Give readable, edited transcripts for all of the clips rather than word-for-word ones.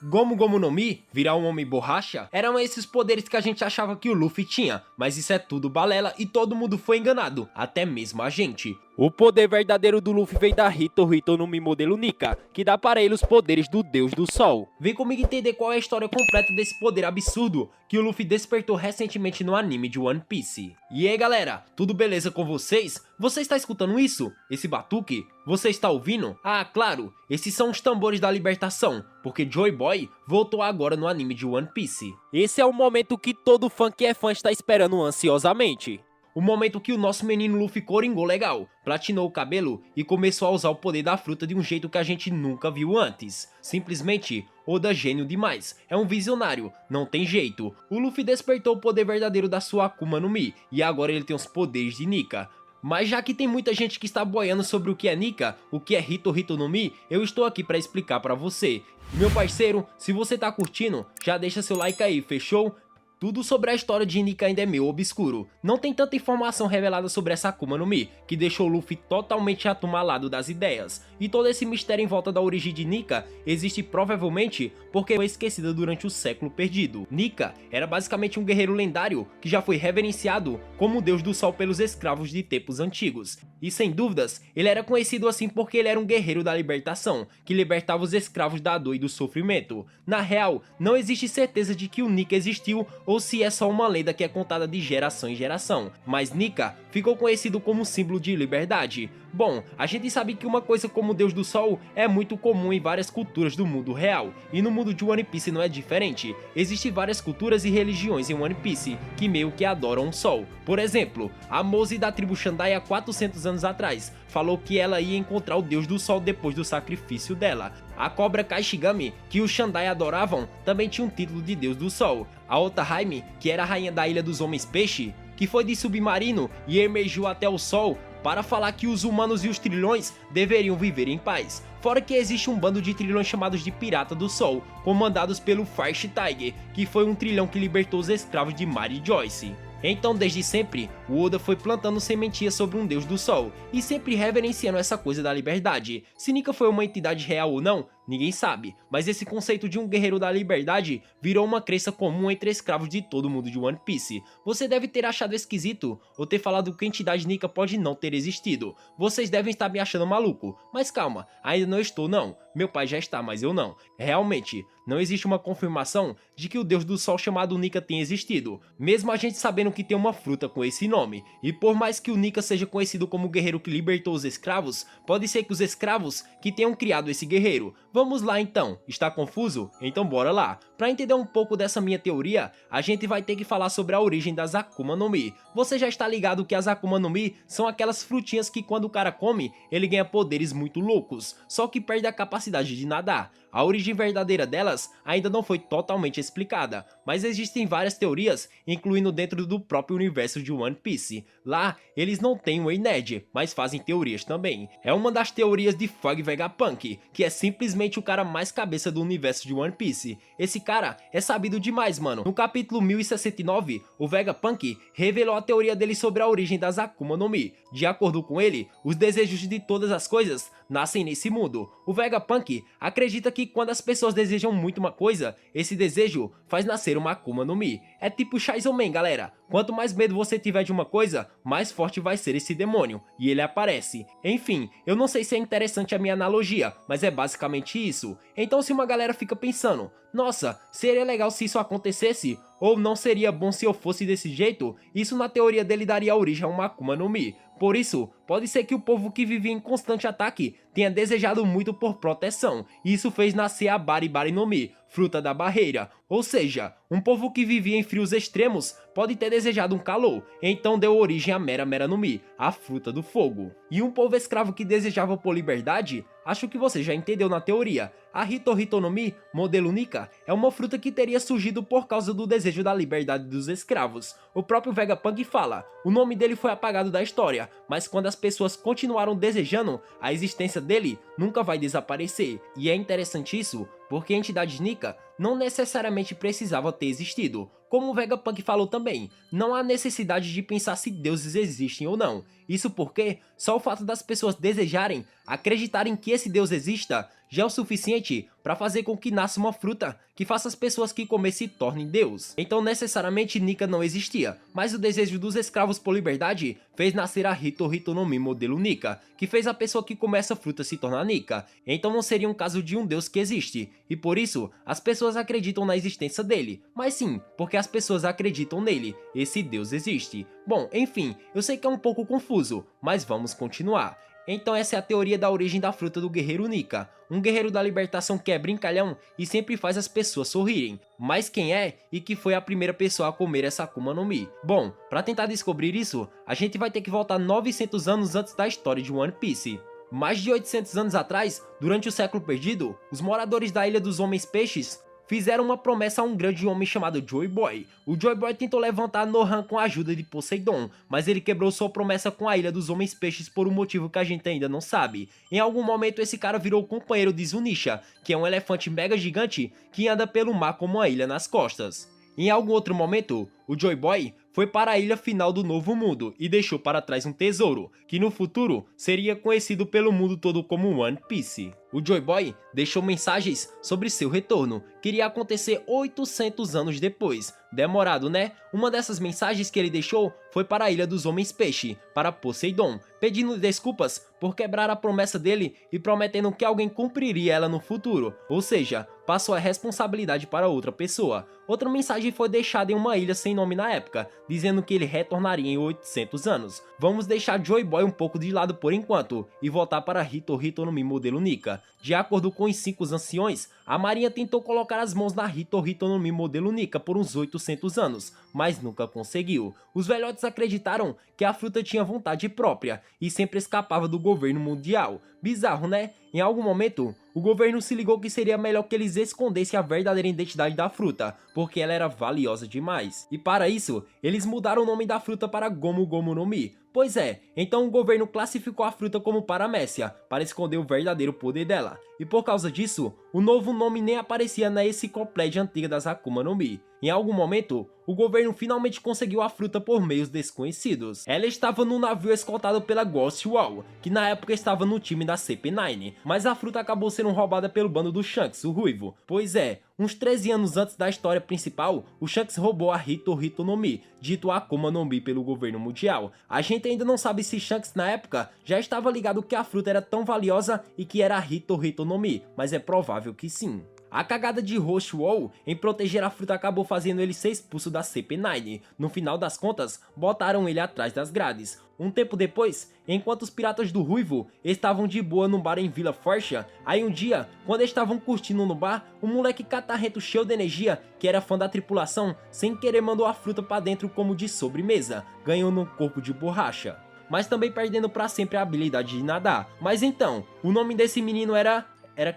Gomu Gomu no Mi, virar um homem borracha, eram esses poderes que a gente achava que o Luffy tinha, mas isso é tudo balela e todo mundo foi enganado, até mesmo a gente. O poder verdadeiro do Luffy vem da Hito Hito no Mi modelo Nika, que dá para ele os poderes do Deus do Sol. Vem comigo entender qual é a história completa desse poder absurdo que o Luffy despertou recentemente no anime de One Piece. E aí galera, tudo beleza com vocês? Você está escutando isso? Esse batuque? Você está ouvindo? Ah, claro, esses são os tambores da libertação, porque Joy Boy voltou agora no anime de One Piece. Esse é o momento que todo fã que é fã está esperando ansiosamente. O momento que o nosso menino Luffy coringou legal, platinou o cabelo e começou a usar o poder da fruta de um jeito que a gente nunca viu antes. Simplesmente, Oda gênio demais, é um visionário, não tem jeito. O Luffy despertou o poder verdadeiro da sua Akuma no Mi, e agora ele tem os poderes de Nika. Mas já que tem muita gente que está boiando sobre o que é Nika, o que é Hito Hito no Mi, eu estou aqui para explicar para você. Meu parceiro, se você tá curtindo, já deixa seu like aí, fechou? Tudo sobre a história de Nika ainda é meio obscuro, não tem tanta informação revelada sobre essa Akuma no Mi, que deixou Luffy totalmente atumalado das ideias, e todo esse mistério em volta da origem de Nika existe provavelmente porque foi esquecida durante o século perdido. Nika era basicamente um guerreiro lendário que já foi reverenciado como o deus do sol pelos escravos de tempos antigos, e sem dúvidas, ele era conhecido assim porque ele era um guerreiro da libertação, que libertava os escravos da dor e do sofrimento. Na real, não existe certeza de que o Nika existiu ou se é só uma lenda que é contada de geração em geração, mas Nika ficou conhecido como símbolo de liberdade. Bom, a gente sabe que uma coisa como o Deus do Sol é muito comum em várias culturas do mundo real, e no mundo de One Piece não é diferente. Existem várias culturas e religiões em One Piece que meio que adoram o Sol. Por exemplo, a Mose da tribo Shandai há 400 anos atrás falou que ela ia encontrar o Deus do Sol depois do sacrifício dela. A cobra Kaishigami, que os Shandai adoravam, também tinha um título de Deus do Sol. A Otahaime, que era a rainha da Ilha dos Homens Peixe, que foi de submarino e emergiu até o Sol para falar que os humanos e os trilhões deveriam viver em paz. Fora que existe um bando de trilhões chamados de Pirata do Sol, comandados pelo Fire Tiger, que foi um trilhão que libertou os escravos de Mary Joyce. Então desde sempre, o Oda foi plantando sementinhas sobre um deus do sol, e sempre reverenciando essa coisa da liberdade. Se Nika foi uma entidade real ou não, ninguém sabe, mas esse conceito de um guerreiro da liberdade virou uma crença comum entre escravos de todo mundo de One Piece. Você deve ter achado esquisito, ou ter falado que a entidade Nika pode não ter existido. Vocês devem estar me achando maluco, mas calma, ainda não estou não, meu pai já está, mas eu não. Realmente, não existe uma confirmação de que o deus do sol chamado Nika tenha existido, mesmo a gente sabendo que tem uma fruta com esse nome. E por mais que o Nika seja conhecido como o guerreiro que libertou os escravos, pode ser que os escravos que tenham criado esse guerreiro. Vamos lá então, está confuso? Então bora lá. Para entender um pouco dessa minha teoria, a gente vai ter que falar sobre a origem das Akuma no Mi. Você já está ligado que as Akuma no Mi são aquelas frutinhas que quando o cara come, ele ganha poderes muito loucos, só que perde a capacidade de nadar. A origem verdadeira delas ainda não foi totalmente explicada, mas existem várias teorias, incluindo dentro do próprio universo de One Piece. Lá, eles não têm um Ned, mas fazem teorias também. É uma das teorias de Frog Vegapunk, que é simplesmente o cara mais cabeça do universo de One Piece. Esse cara é sabido demais, mano. No capítulo 1069, o Vegapunk revelou a teoria dele sobre a origem das Akuma no Mi. De acordo com ele, os desejos de todas as coisas nascem nesse mundo. O Vegapunk acredita que quando as pessoas desejam muito uma coisa, esse desejo faz nascer uma Akuma no Mi. É tipo Chainsaw Man, galera. Quanto mais medo você tiver de uma coisa, mais forte vai ser esse demônio, e ele aparece. Enfim, eu não sei se é interessante a minha analogia, mas é basicamente isso. Então se uma galera fica pensando, nossa, seria legal se isso acontecesse, ou não seria bom se eu fosse desse jeito, isso na teoria dele daria origem a uma Akuma no Mi. Por isso, pode ser que o povo que vivia em constante ataque tenha desejado muito por proteção, e isso fez nascer a Bari Bari no Mi, fruta da barreira. Ou seja, um povo que vivia em frios extremos pode ter desejado um calor, então deu origem a Mera Mera no Mi, a fruta do fogo. E um povo escravo que desejava por liberdade, acho que você já entendeu na teoria. A Hito Hito no Mi, modelo Nika, é uma fruta que teria surgido por causa do desejo da liberdade dos escravos. O próprio Vegapunk fala, o nome dele foi apagado da história, mas quando as pessoas continuaram desejando, a existência dele nunca vai desaparecer. E é interessante isso, porque a entidade Nika não necessariamente precisava ter existido. Como o Vegapunk falou também, não há necessidade de pensar se deuses existem ou não. Isso porque só o fato das pessoas desejarem, acreditarem que esse deus exista, já é o suficiente para fazer com que nasça uma fruta que faça as pessoas que comer se tornem Deus. Então necessariamente Nika não existia, mas o desejo dos escravos por liberdade fez nascer a Hito Hito no Mi modelo Nika, que fez a pessoa que come essa fruta se tornar Nika. Então não seria um caso de um Deus que existe, e por isso as pessoas acreditam na existência dele, mas sim, porque as pessoas acreditam nele, esse Deus existe. Bom, enfim, eu sei que é um pouco confuso, mas vamos continuar. Então essa é a teoria da origem da fruta do guerreiro Nika, um guerreiro da libertação que é brincalhão e sempre faz as pessoas sorrirem. Mas quem é e que foi a primeira pessoa a comer essa Akuma no Mi? Bom, para tentar descobrir isso, a gente vai ter que voltar 900 anos antes da história de One Piece. Mais de 800 anos atrás, durante o século perdido, os moradores da Ilha dos Homens Peixes fizeram uma promessa a um grande homem chamado Joy Boy. O Joy Boy tentou levantar Nohan com a ajuda de Poseidon, mas ele quebrou sua promessa com a Ilha dos Homens Peixes por um motivo que a gente ainda não sabe. Em algum momento esse cara virou companheiro de Zunisha, que é um elefante mega gigante que anda pelo mar como uma ilha nas costas. Em algum outro momento, o Joy Boy foi para a ilha final do Novo Mundo e deixou para trás um tesouro, que no futuro seria conhecido pelo mundo todo como One Piece. O Joy Boy deixou mensagens sobre seu retorno, que iria acontecer 800 anos depois. Demorado, né? Uma dessas mensagens que ele deixou foi para a Ilha dos Homens Peixe, para Poseidon, pedindo desculpas por quebrar a promessa dele e prometendo que alguém cumpriria ela no futuro, ou seja, passou a responsabilidade para outra pessoa. Outra mensagem foi deixada em uma ilha sem nome na época, dizendo que ele retornaria em 800 anos. Vamos deixar Joy Boy um pouco de lado por enquanto e voltar para Hito Hito no Mi modelo Nika. De acordo com os 5 anciões, a marinha tentou colocar as mãos na Hito Hito no Mi modelo Nika por uns 800 anos, mas nunca conseguiu. Os velhotes acreditaram que a fruta tinha vontade própria e sempre escapava do governo mundial. Bizarro, né? Em algum momento, o governo se ligou que seria melhor que eles escondessem a verdadeira identidade da fruta, porque ela era valiosa demais. E para isso, eles mudaram o nome da fruta para Gomu Gomu no Mi. Pois é, então o governo classificou a fruta como Paramécia, para esconder o verdadeiro poder dela. E por causa disso, o novo nome nem aparecia na enciclopédia antiga das Akuma no Mi. Em algum momento, o governo finalmente conseguiu a fruta por meios desconhecidos. Ela estava num navio escoltado pela Ghost Wall, que na época estava no time da CP9, mas a fruta acabou sendo roubada pelo bando do Shanks, o Ruivo. Pois é, uns 13 anos antes da história principal, o Shanks roubou a Hito Hito no Mi, dito Akuma no Mi pelo governo mundial. A gente ainda não sabe se Shanks na época já estava ligado que a fruta era tão valiosa e que era a Hito Hito no Mi, mas é provável que sim. A cagada de Roche Wall em proteger a fruta acabou fazendo ele ser expulso da CP9. No final das contas, botaram ele atrás das grades. Um tempo depois, enquanto os piratas do Ruivo estavam de boa no bar em Vila Forcha, aí um dia, quando estavam curtindo no bar, um moleque catarrento cheio de energia, que era fã da tripulação, sem querer mandou a fruta pra dentro como de sobremesa, ganhando um corpo de borracha. Mas também perdendo pra sempre a habilidade de nadar. Mas então, o nome desse menino era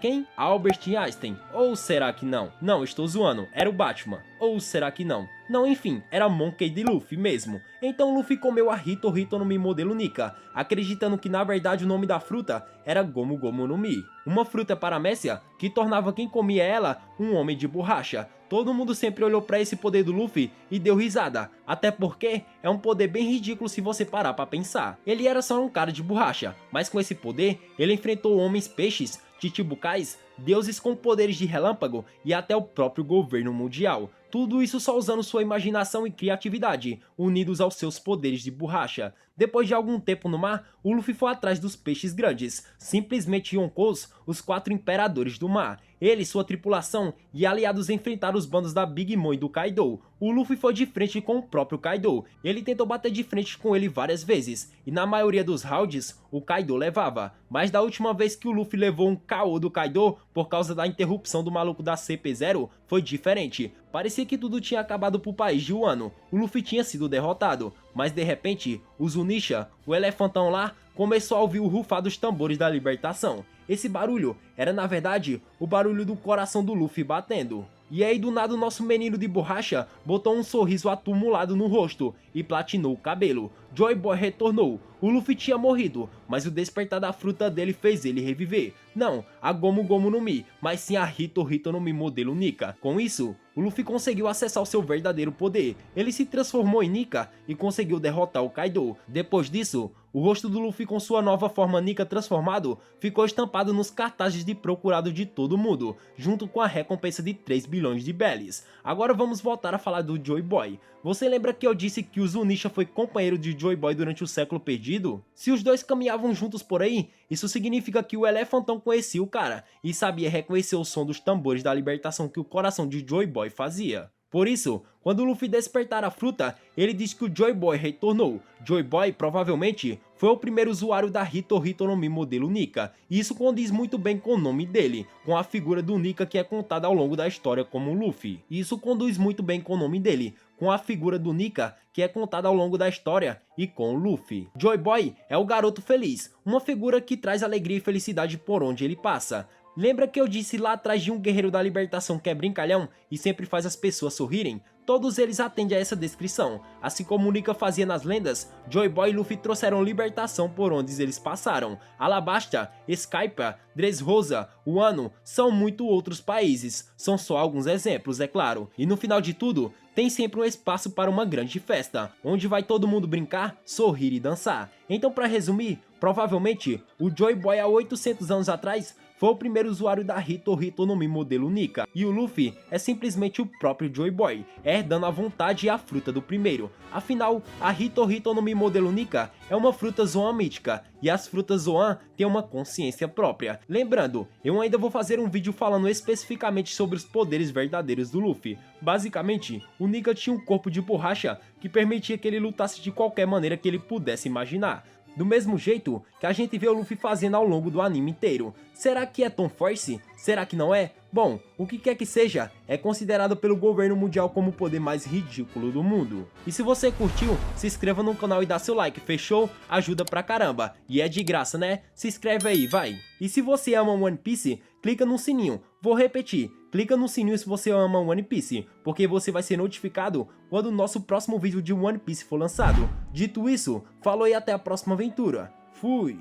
quem? Albert Einstein? Ou será que não? Não, estou zoando, era o Batman. Ou será que não? Não, enfim, era Monkey D. Luffy mesmo. Então Luffy comeu a Hito Hito no Mi modelo Nika, acreditando que na verdade o nome da fruta era Gomu Gomu no Mi. Uma fruta paramécia que tornava quem comia ela um homem de borracha. Todo mundo sempre olhou pra esse poder do Luffy e deu risada, até porque é um poder bem ridículo se você parar pra pensar. Ele era só um cara de borracha, mas com esse poder ele enfrentou homens peixes, chichibukais, deuses com poderes de relâmpago e até o próprio governo mundial. Tudo isso só usando sua imaginação e criatividade, unidos aos seus poderes de borracha. Depois de algum tempo no mar, o Luffy foi atrás dos peixes grandes, simplesmente yonkou os 4 imperadores do mar. Ele, sua tripulação e aliados enfrentaram os bandos da Big Mom e do Kaido. O Luffy foi de frente com o próprio Kaido. Ele tentou bater de frente com ele várias vezes, e na maioria dos rounds, o Kaido levava. Mas da última vez que o Luffy levou um KO do Kaido, por causa da interrupção do maluco da CP0, foi diferente. Parecia que tudo tinha acabado pro país de Wano. O Luffy tinha sido derrotado, mas de repente, o Zunisha, o elefantão lá, começou a ouvir o rufar dos tambores da libertação. Esse barulho era na verdade o barulho do coração do Luffy batendo. E aí do nada o nosso menino de borracha botou um sorriso atumulado no rosto e platinou o cabelo. Joy Boy retornou. O Luffy tinha morrido, mas o despertar da fruta dele fez ele reviver. Não a Gomu Gomu no Mi, mas sim a Hito Hito no Mi modelo Nika. Com isso, o Luffy conseguiu acessar o seu verdadeiro poder. Ele se transformou em Nika e conseguiu derrotar o Kaido. Depois disso, o rosto do Luffy com sua nova forma Nika transformado ficou estampado estampado nos cartazes de procurado de todo mundo, junto com a recompensa de 3 bilhões de bellies. Agora vamos voltar a falar do Joy Boy. Você lembra que eu disse que o Zunisha foi companheiro de Joy Boy durante o século perdido? Se os dois caminhavam juntos por aí, isso significa que o Elefantão conhecia o cara e sabia reconhecer o som dos tambores da libertação que o coração de Joy Boy fazia. Por isso, quando Luffy despertar a fruta, ele diz que o Joy Boy retornou. Joy Boy provavelmente foi o primeiro usuário da Hito Hito no Mi modelo Nika, e isso condiz muito bem com o nome dele, com a figura do Nika que é contada ao longo da história como Luffy. E isso conduz muito bem com o nome dele, com a figura do Nika que é contada ao longo da história e com o Luffy. Joy Boy é o garoto feliz, uma figura que traz alegria e felicidade por onde ele passa. Lembra que eu disse lá atrás de um guerreiro da libertação que é brincalhão e sempre faz as pessoas sorrirem? Todos eles atendem a essa descrição. Assim como Nika fazia nas lendas, Joy Boy e Luffy trouxeram libertação por onde eles passaram. Alabasta, Skypa, Dressrosa, Wano são muito outros países. São só alguns exemplos, é claro. E no final de tudo, tem sempre um espaço para uma grande festa, onde vai todo mundo brincar, sorrir e dançar. Então, para resumir, provavelmente o Joy Boy há 800 anos atrás foi o primeiro usuário da Hito Hito no Mi modelo Nika, e o Luffy é simplesmente o próprio Joy Boy, herdando a vontade e a fruta do primeiro. Afinal, a Hito Hito no Mi modelo Nika é uma fruta Zoan mítica, e as frutas Zoan têm uma consciência própria. Lembrando, eu ainda vou fazer um vídeo falando especificamente sobre os poderes verdadeiros do Luffy. Basicamente, o Nika tinha um corpo de borracha que permitia que ele lutasse de qualquer maneira que ele pudesse imaginar. Do mesmo jeito que a gente vê o Luffy fazendo ao longo do anime inteiro. Será que é Tom Force? Será que não é? Bom, o que quer que seja, é considerado pelo governo mundial como o poder mais ridículo do mundo. E se você curtiu, se inscreva no canal e dá seu like, fechou? Ajuda pra caramba. E é de graça, né? Se inscreve aí, vai! E se você ama One Piece, clica no sininho. Vou repetir, clica no sininho se você ama One Piece, porque você vai ser notificado quando o nosso próximo vídeo de One Piece for lançado. Dito isso, falou e até a próxima aventura. Fui!